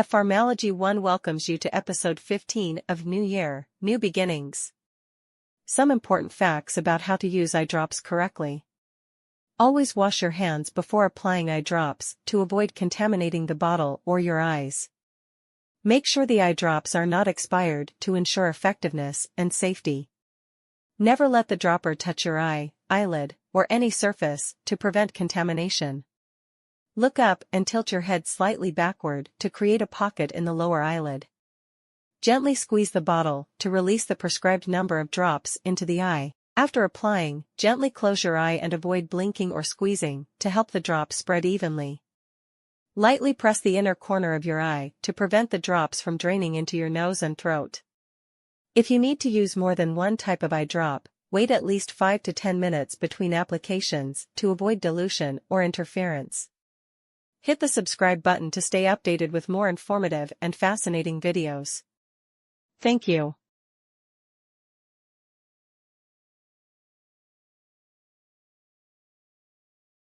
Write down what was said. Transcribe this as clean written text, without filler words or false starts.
Pharmalogy 1 welcomes you to episode 15 of New Year, New Beginnings. Some important facts about how to use eye drops correctly. Always wash your hands before applying eye drops to avoid contaminating the bottle or your eyes. Make sure the eye drops are not expired to ensure effectiveness and safety. Never let the dropper touch your eye, eyelid, or any surface to prevent contamination. Look up and tilt your head slightly backward to create a pocket in the lower eyelid. Gently squeeze the bottle to release the prescribed number of drops into the eye. After applying, gently close your eye and avoid blinking or squeezing to help the drops spread evenly. Lightly press the inner corner of your eye to prevent the drops from draining into your nose and throat. If you need to use more than one type of eye drop, wait at least 5 to 10 minutes between applications to avoid dilution or interference. Hit the subscribe button to stay updated with more informative and fascinating videos. Thank you.